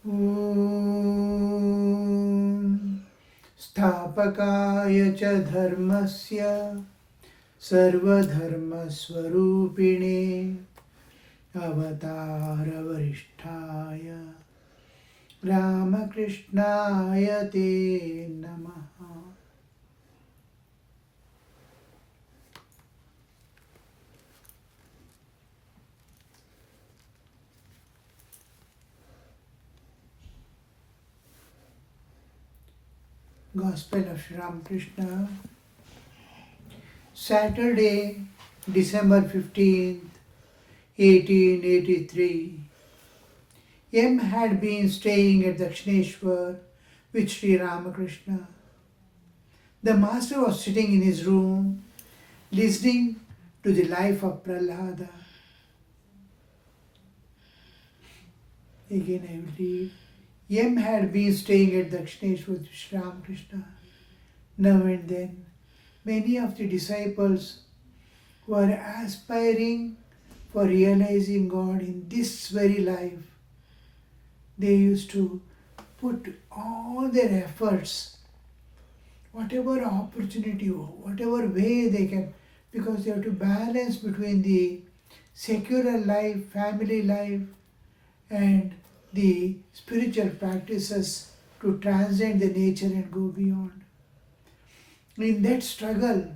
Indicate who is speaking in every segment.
Speaker 1: Om Sthapakaya cha dharmasya Sarvadharmaswarupine Avatara Varishtaya Ramakrishnaya Te Namaha. Gospel of Sri Ramakrishna, Saturday, December 15th, 1883. M had been staying at Dakshineswara with Sri Ramakrishna. The master was sitting in his room, listening to the life of Prahlada. Again I will read. M had been staying at Dakshineswara with Sri Ramakrishna. Now and then, many of the disciples were aspiring for realizing God in this very life. They used to put all their efforts, whatever opportunity, whatever way they can, because they have to balance between the secular life, family life, and the spiritual practices to transcend the nature and go beyond. In that struggle,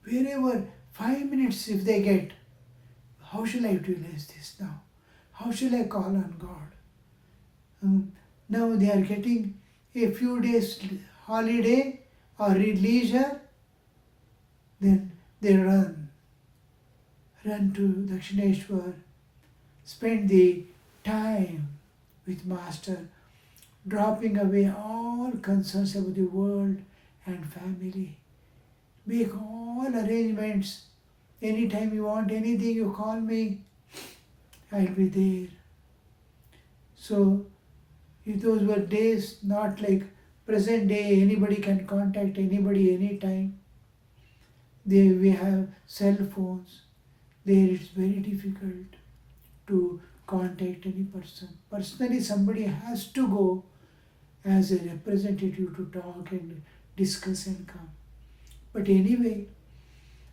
Speaker 1: wherever 5 minutes if they get, how shall I utilize this now? How shall I call on God? Now they are getting a few days holiday or leisure, then they run to Dakshineswara, spend the time with Master, dropping away all concerns about the world and family. Make all arrangements. Anytime you want anything, you call me, I'll be there. So, if those were days not like present day, anybody can contact anybody anytime. We have cell phones. There it's very difficult to contact any person. Personally, somebody has to go as a representative to talk and discuss and come. But anyway,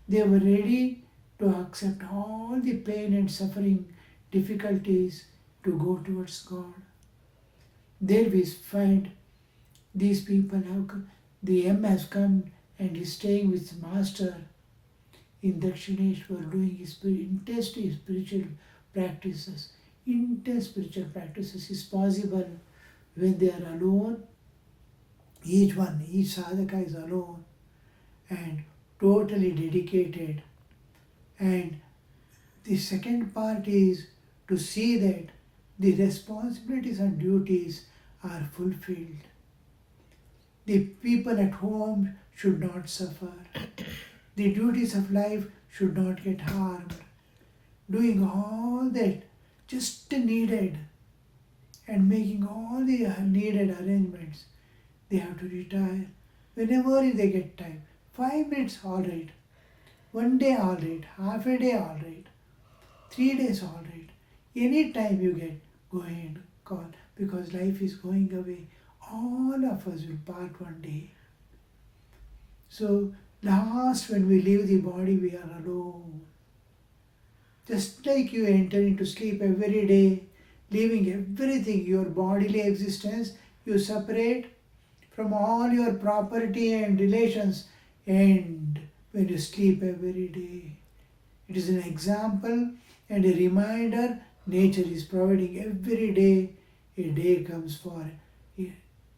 Speaker 1: they were ready to accept all the pain and suffering, difficulties to go towards God. There we find these people the M has come and is staying with Master in Dakshineswara, doing his intense spiritual practices. Intense spiritual practices is possible when they are alone. Each sadhaka is alone and totally dedicated. And the second part is to see that the responsibilities and duties are fulfilled. The people at home should not suffer. The duties of life should not get harmed. Doing all that just needed and making all the needed arrangements. They have to retire whenever they get time. 5 minutes, all right. 1 day, all right. Half a day, all right. 3 days, all right. Any time you get, go ahead, call, because life is going away. All of us will part one day. So, last when we leave the body, we are alone. Just like you enter into sleep every day, leaving everything, your bodily existence, you separate from all your property and relations, and when you sleep every day. It is an example and a reminder nature is providing every day. A day comes for a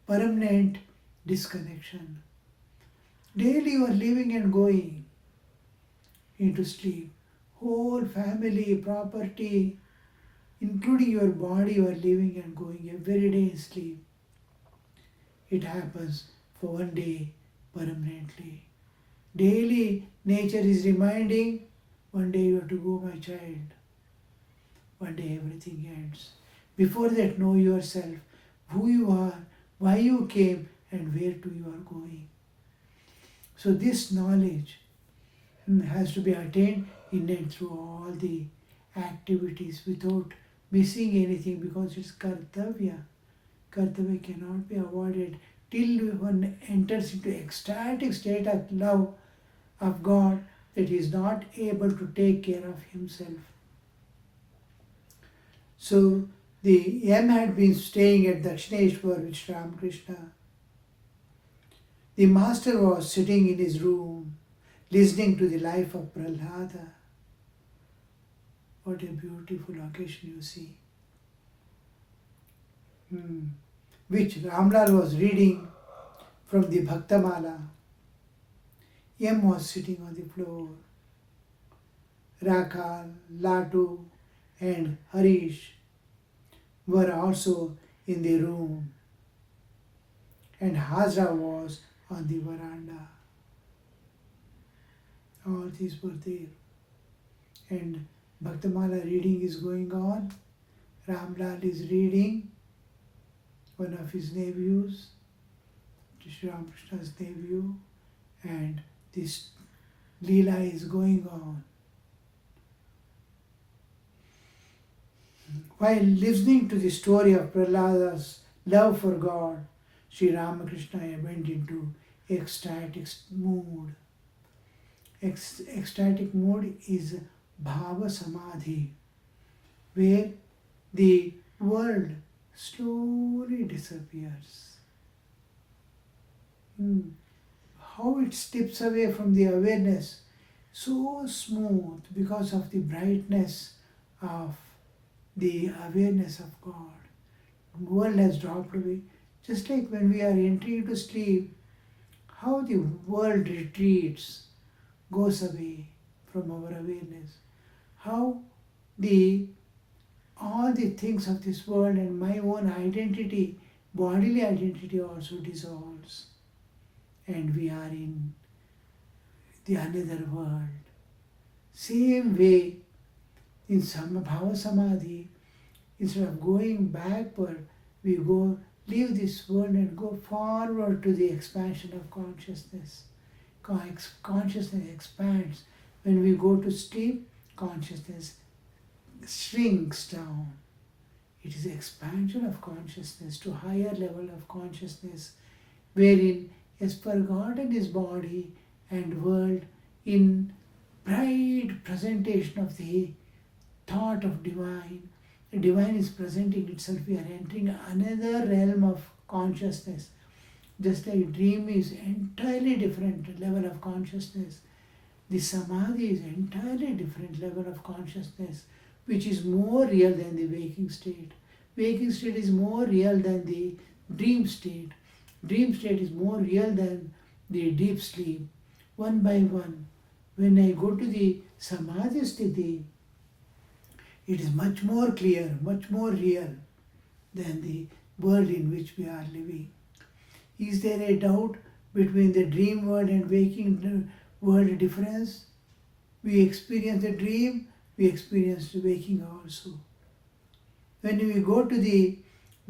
Speaker 1: permanent disconnection. Daily you are living and going into sleep. Whole family, property, including your body, you are living and going every day in sleep. It happens for 1 day permanently. Daily nature is reminding, 1 day you have to go, my child. 1 day everything ends. Before that, know yourself, who you are, why you came, and where to you are going. So this knowledge has to be attained in and through all the activities without missing anything because it's kartavya. Kartavya cannot be avoided till one enters into ecstatic state of love of God that he is not able to take care of himself. So the M had been staying at Dakshineswara with Sri Ramakrishna. The master was sitting in his room listening to the life of Prahlada. What a beautiful occasion you see. Which Ramlal was reading from the Bhaktamala. M was sitting on the floor. Rakal, Latu and Harish were also in the room, and Hazra was on the veranda. All these were there. And Bhaktamala reading is going on. Ramlal is reading, one of his nephews, Sri Ramakrishna's nephew, and this Leela is going on. While listening to the story of Prahlada's love for God, Sri Ramakrishna went into ecstatic mood. Ecstatic mood is bhava samadhi, where the world slowly disappears. How it slips away from the awareness, so smooth because of the brightness of the awareness of God. The world has dropped away. Just like when we are entering into sleep, how the world retreats, goes away from our awareness. How all the things of this world and my own identity, bodily identity also dissolves. And we are in the another world. Same way, in Bhava Samadhi, instead of going backward, we leave this world and go forward to the expansion of consciousness. Consciousness expands. When we go to sleep, consciousness shrinks down. It is expansion of consciousness to higher level of consciousness, wherein has forgotten his body and world in bright presentation of the thought of divine. The divine is presenting itself. We are entering another realm of consciousness. Just like dream is entirely different level of consciousness, the samadhi is entirely different level of consciousness, which is more real than the waking state. Waking state is more real than the dream state. Dream state is more real than the deep sleep. One by one, when I go to the samadhi sthiti, it is much more clear, much more real than the world in which we are living. Is there a doubt between the dream world and waking world difference? We experience the dream, we experience the waking also. When we go to the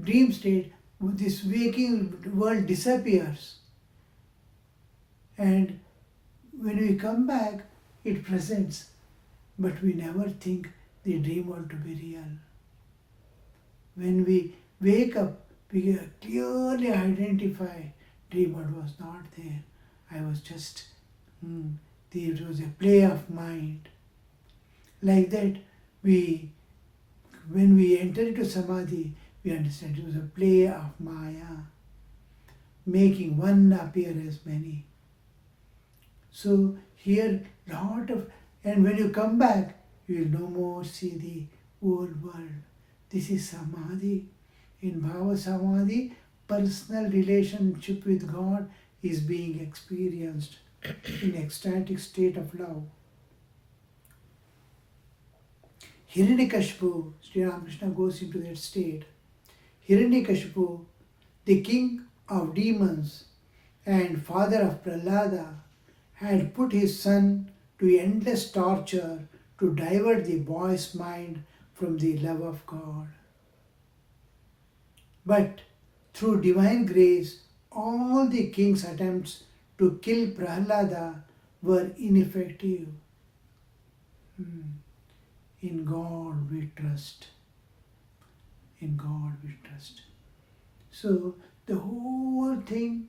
Speaker 1: dream state, this waking world disappears. And when we come back, it presents. But we never think the dream world to be real. When we wake up, we clearly identify dream world was not there. I was just, it was a play of mind. Like that, when we enter into samadhi, we understand it was a play of Maya, making one appear as many. So here, and when you come back, you will no more see the old world. This is samadhi. In Bhava Samadhi, personal relationship with God is being experienced in ecstatic state of love. Hiranyakashipu, Sri Ramakrishna goes into that state. Hiranyakashipu, the king of demons and father of Prahlada, had put his son to endless torture to divert the boy's mind from the love of God. But through divine grace, all the king's attempts to kill Prahlada were ineffective. In God we trust. in God we trust. So the whole thing,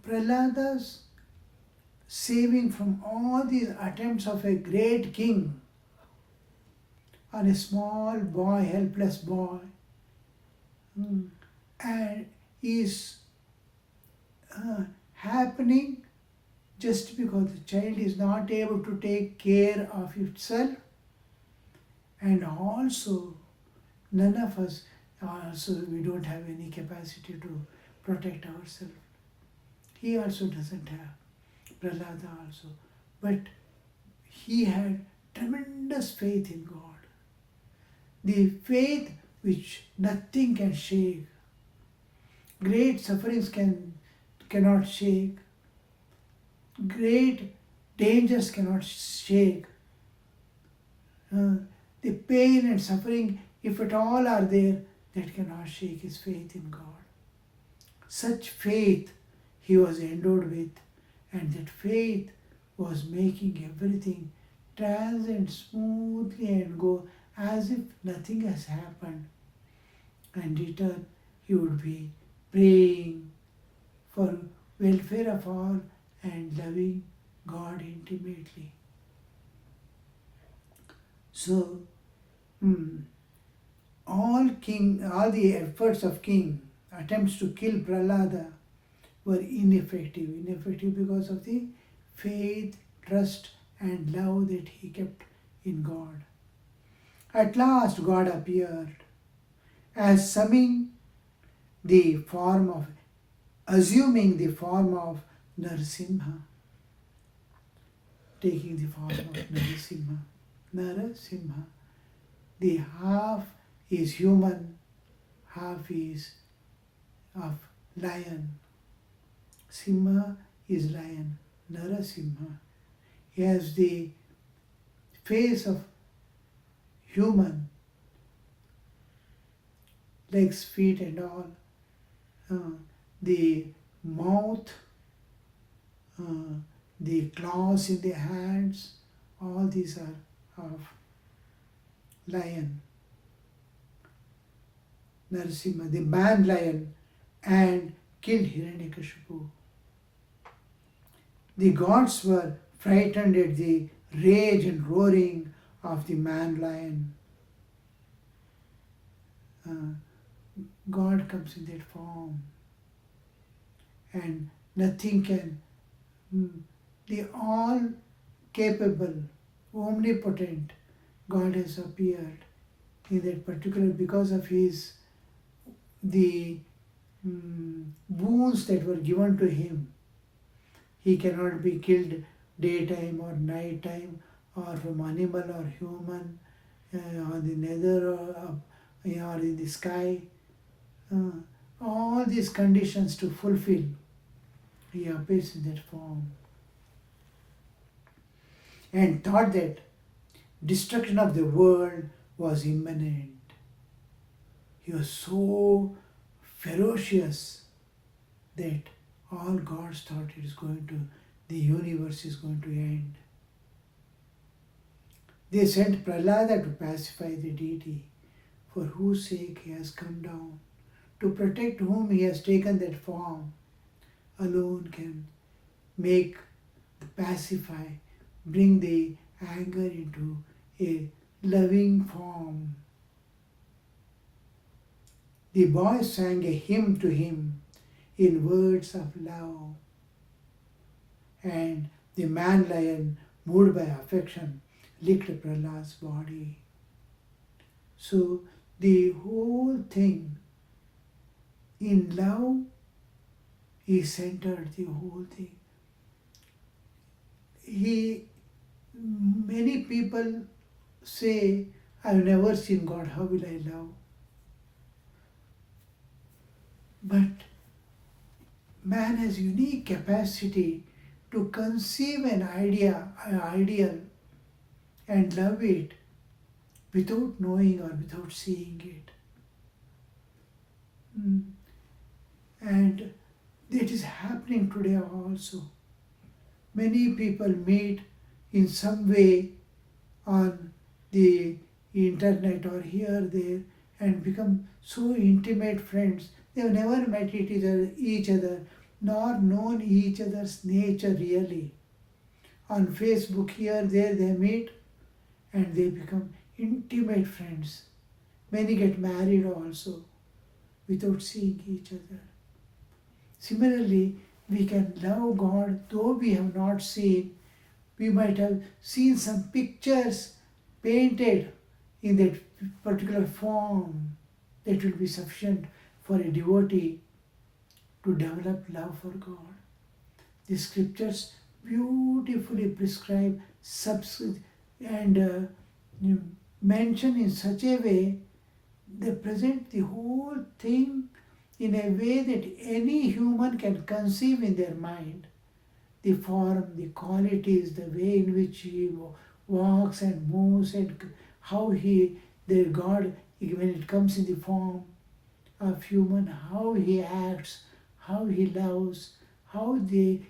Speaker 1: Prahlada's saving from all these attempts of a great king on a small boy, helpless boy, and is happening just because the child is not able to take care of itself, and also none of us also we don't have any capacity to protect ourselves. He also doesn't have, Prahlada also, but he had tremendous faith in God. The faith which nothing can shake. Great sufferings cannot shake. Great dangers cannot shake. The pain and suffering, if at all are there, that cannot shake his faith in God. Such faith he was endowed with, and that faith was making everything transcend smoothly and go as if nothing has happened. And in return, he would be praying for welfare of all and loving God intimately. So, all the efforts of king, attempts to kill Prahlada were ineffective. Ineffective because of the faith, trust and love that he kept in God. At last God appeared, assuming the form of Narasimha, taking the form of Narasimha. The half is human, half is of lion. Simha is lion, Narasimha. He has the face of human, legs, feet and all. The mouth, the claws in the hands, all these are of lion. Narasimha, the man lion, and killed Hiranyakashipu. The gods were frightened at the rage and roaring of the man lion. God comes in that form, and nothing can, the all capable, omnipotent God has appeared in that particular because of the wounds that were given to him. He cannot be killed daytime or nighttime, or from animal or human, on the nether or in the sky. All these conditions to fulfill, he appears in that form. And thought that destruction of the world was imminent. He was so ferocious that all gods thought the universe is going to end. They sent Prahlada to pacify the deity, for whose sake he has come down, to protect whom he has taken that form. Alone can pacify, bring the anger into a loving form. The boy sang a hymn to him in words of love, and the man lion, moved by affection, licked Prahlada's body. So the whole thing in love is centered, the whole thing. Many people say, I've never seen God, how will I love? But man has unique capacity to conceive an ideal, and love it without knowing or without seeing it. And that is happening today also. Many people meet in some way on the internet or here, there, and become so intimate friends. They have never met each other, nor known each other's nature really. On Facebook, here, there, they meet and they become intimate friends. Many get married also without seeing each other. Similarly, we can love God though we have not seen. We might have seen some pictures painted in that particular form that will be sufficient for a devotee to develop love for God. The scriptures beautifully prescribe and mention in such a way, they present the whole thing in a way that any human can conceive in their mind. The form, the qualities, the way in which he walks and moves, and how the God, when it comes in the form of human, how he acts, how he loves, how the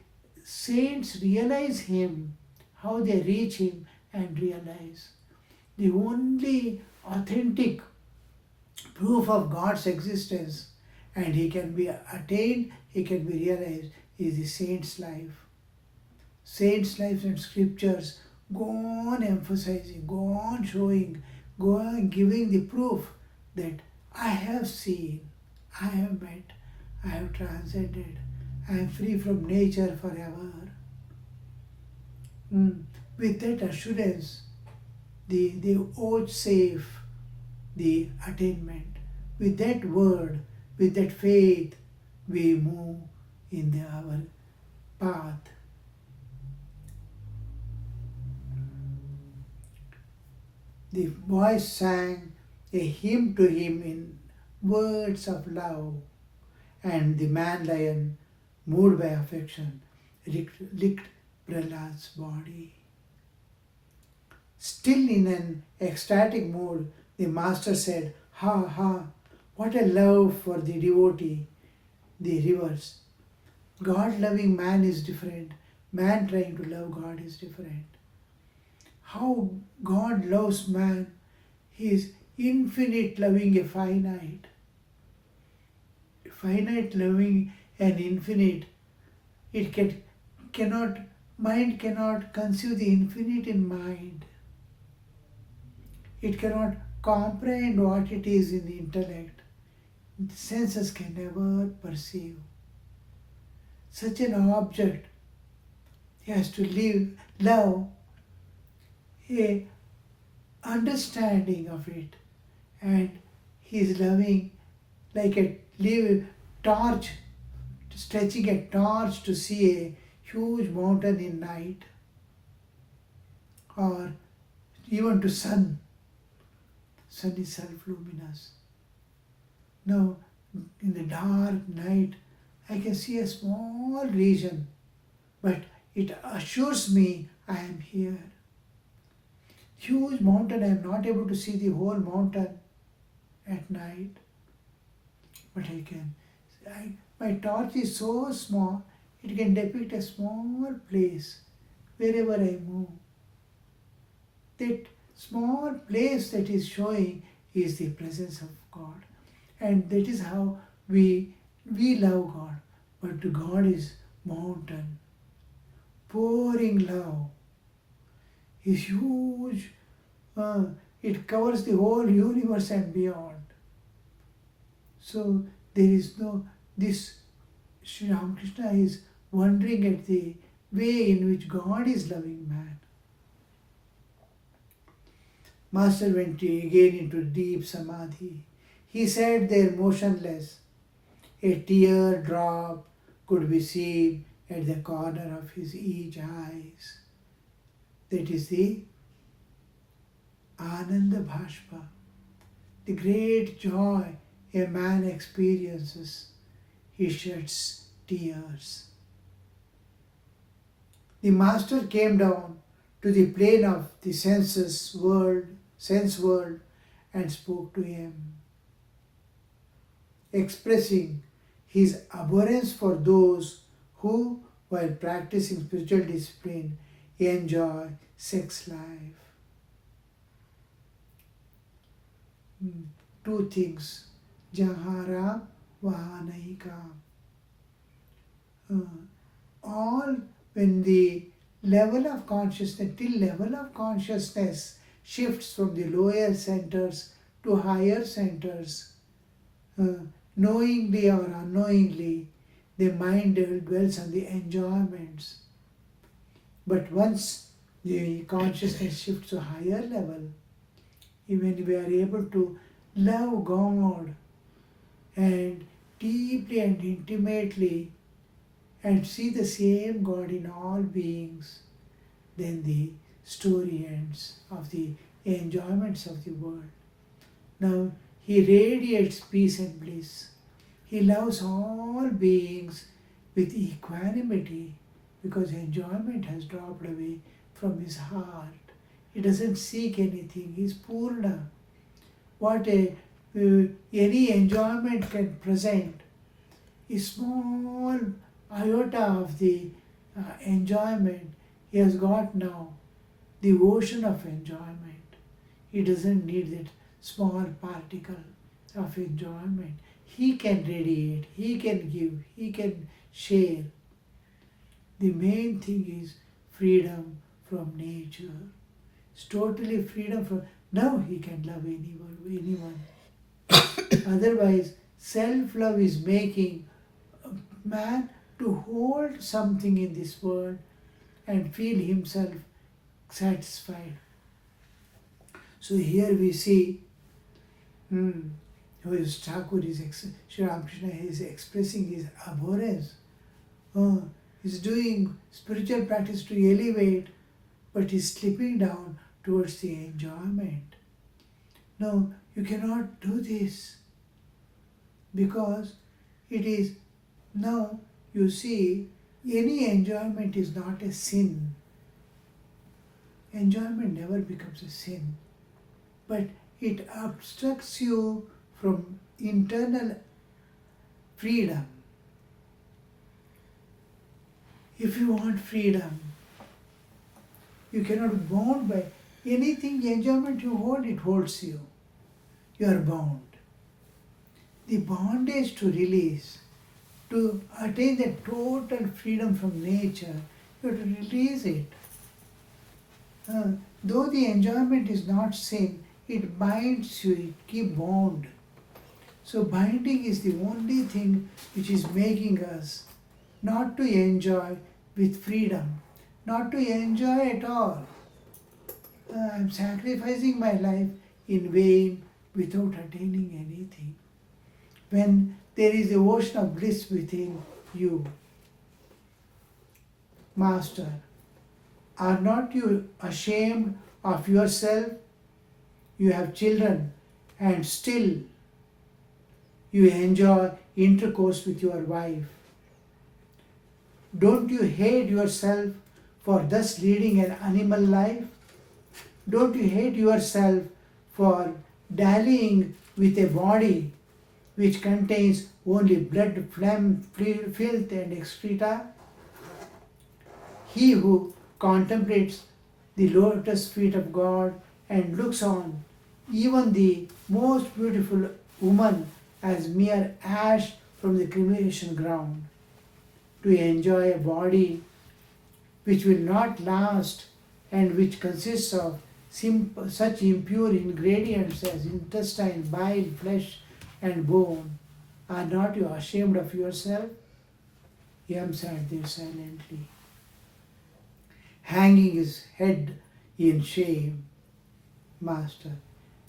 Speaker 1: saints realize him, how they reach him and realize. The only authentic proof of God's existence and he can be attained, he can be realized, is the saint's life. Saints' lives and scriptures go on emphasizing, go on showing, go on giving the proof that I have seen, I have met, I have transcended, I am free from nature forever. With that assurance, they vouchsafe the attainment. With that word, with that faith, we move in our path. The voice sang a hymn to him in words of love, and the man lion, moved by affection, licked Prahlad's body. Still in an ecstatic mood, the master said, "Ha ha, what a love for the devotee." The reverse. God loving man is different. Man trying to love God is different. How God loves man, He is infinite loving a finite. Finite loving an infinite. Mind cannot conceive the infinite in mind. It cannot comprehend what it is in the intellect. The senses can never perceive. Such an object has to love a understanding of it, and he is loving like a torch, stretching a torch to see a huge mountain in night, or even to sun. Sun is self-luminous. Now, in the dark night, I can see a small region, but it assures me I am here. Huge mountain, I am not able to see the whole mountain at night, but my torch is so small, it can depict a small place wherever I move. That small place that is showing is the presence of God. And that is how we love God. But to God is mountain. Pouring love is huge. It covers the whole universe and beyond. So there is this Sri Ramakrishna is wondering at the way in which God is loving man. Master went again into deep samadhi. He sat there motionless. A tear drop could be seen at the corner of each eyes. That is the Ananda Bhashpa, the great joy a man experiences. He sheds tears. The master came down to the plane of the sense world, and spoke to him, expressing his abhorrence for those who, while practicing spiritual discipline, enjoy sex life. two things, Jahara Vahanaika. All when the level of consciousness, till level of consciousness shifts from the lower centers to higher centers, knowingly or unknowingly, the mind dwells on the enjoyments. But once the consciousness shifts to higher level, even we are able to love God and deeply and intimately and see the same God in all beings, then the story ends of the enjoyments of the world. Now he radiates peace and bliss. He loves all beings with equanimity because enjoyment has dropped away from his heart. He doesn't seek anything. He's Purna. What any enjoyment can present is small iota of the enjoyment. He has got now the ocean of enjoyment. He doesn't need that small particle of enjoyment. He can radiate, he can give, he can share. The main thing is freedom from nature. It's totally freedom from. Now he can love anyone. Otherwise, self-love is making a man to hold something in this world and feel himself satisfied. So here we see Thakur Sri Ramakrishna is expressing his abhorrence. He's doing spiritual practice to elevate, but he's slipping down towards the enjoyment. No, you cannot do this because it is now you see any enjoyment is not a sin. Enjoyment never becomes a sin, but it obstructs you from internal freedom. If you want freedom, you cannot be bound by anything. Enjoyment you hold, it holds you. You are bound. The bondage to release, to attain the total freedom from nature, you have to release it. Though the enjoyment is not sin, it binds you, it keeps bound. So binding is the only thing which is making us not to enjoy with freedom, not to enjoy at all. I'm sacrificing my life in vain without attaining anything. When there is the ocean of bliss within you. Master, are not you ashamed of yourself? You have children and still you enjoy intercourse with your wife. Don't you hate yourself for thus leading an animal life? Don't you hate yourself for dallying with a body which contains only blood, phlegm, filth and excreta? He who contemplates the lotus feet of God and looks on even the most beautiful woman as mere ash from the cremation ground, to enjoy a body which will not last and which consists of such impure ingredients as intestine, bile, flesh and bone. Are not you ashamed of yourself? Yam sat there silently, hanging his head in shame. Master,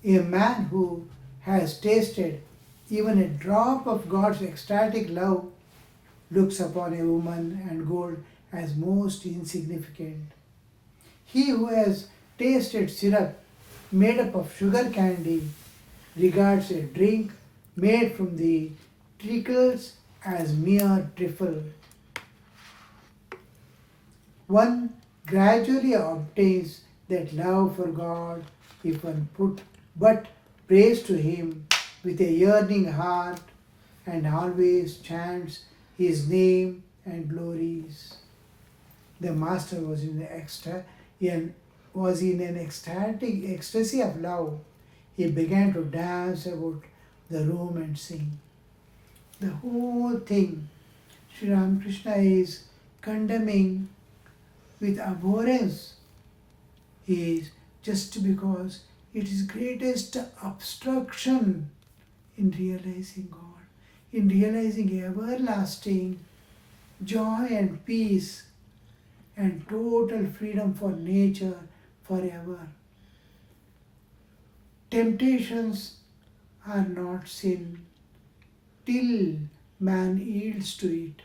Speaker 1: a man who has tasted even a drop of God's ecstatic love looks upon a woman and gold as most insignificant. He who has tasted syrup made up of sugar candy regards a drink made from the trickles as mere trifle. One gradually obtains that love for God if one but prays to Him with a yearning heart and always chants His name and glories. The Master was in an ecstatic ecstasy of love. he began to dance about the room and sing. The whole thing, Sri Ramakrishna is condemning with abhorrence is just because it is greatest obstruction in realizing God, in realizing everlasting joy and peace and total freedom for nature forever. Temptations are not sin till man yields to it.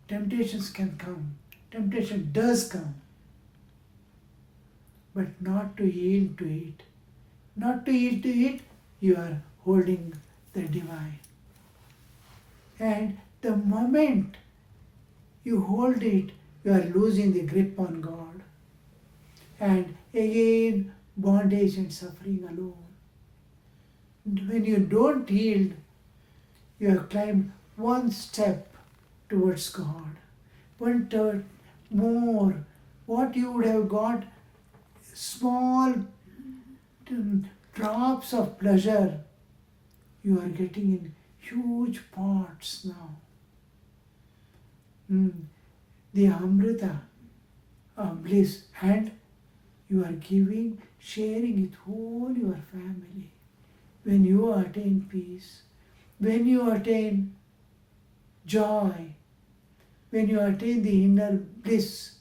Speaker 1: Temptations can come, temptation does come, but not to yield to it. Not to yield to it, you are holding the divine. And the moment you hold it, you are losing the grip on God. And again, bondage and suffering alone. When you don't yield, you have climbed one step towards God. One third more. What you would have got, small drops of pleasure, you are getting in huge pots now. The Amrita of bliss, and you are giving, sharing with whole your family. When you attain peace, when you attain joy, when you attain the inner bliss,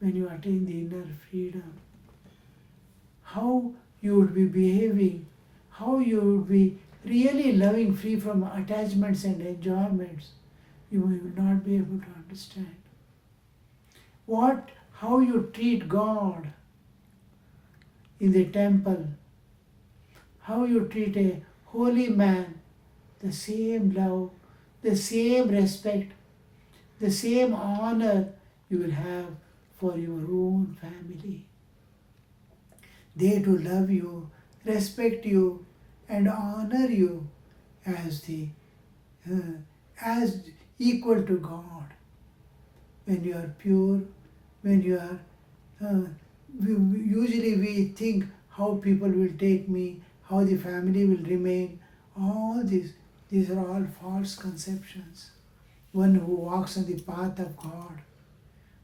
Speaker 1: when you attain the inner freedom, how you would be behaving, how you would be really loving, free from attachments and enjoyments, you will not be able to understand. How you treat God in the temple, how you treat a holy man, the same love, the same respect, the same honor you will have for your own family. They to love you, respect you, and honor you as as equal to God. When you are pure, when you are, usually we think how people will take me, how the family will remain. All these are all false conceptions. One who walks on the path of God,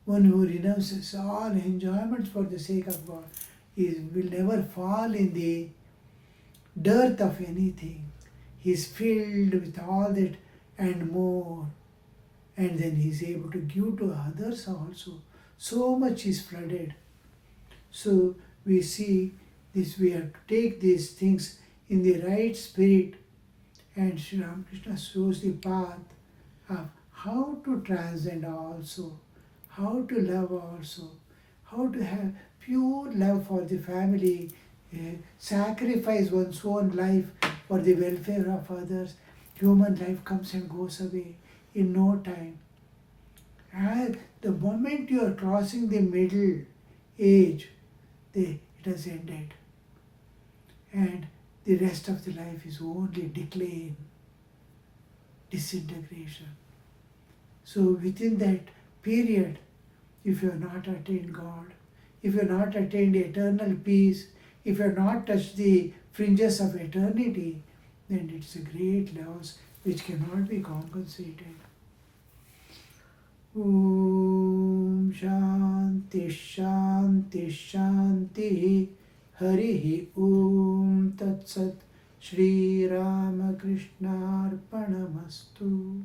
Speaker 1: one who renounces all enjoyments for the sake of God, will never fall in the dearth of anything. He is filled with all that and more. And then he is able to give to others also. So much is flooded. So we see this, we have to take these things in the right spirit. And Sri Ramakrishna shows the path of how to transcend also, how to love also, how to have pure love for the family, sacrifice one's own life for the welfare of others. Human life comes and goes away in no time. And the moment you are crossing the middle age, it has ended. And the rest of the life is only decline, disintegration. So within that period, if you have not attained God, if you have not attained eternal peace, if you have not touched the fringes of eternity, then it's a great loss which cannot be compensated. Om Shanti Shanti Shanti Harihi Om Tat Sat Shri Ramakrishna Arpanamastu.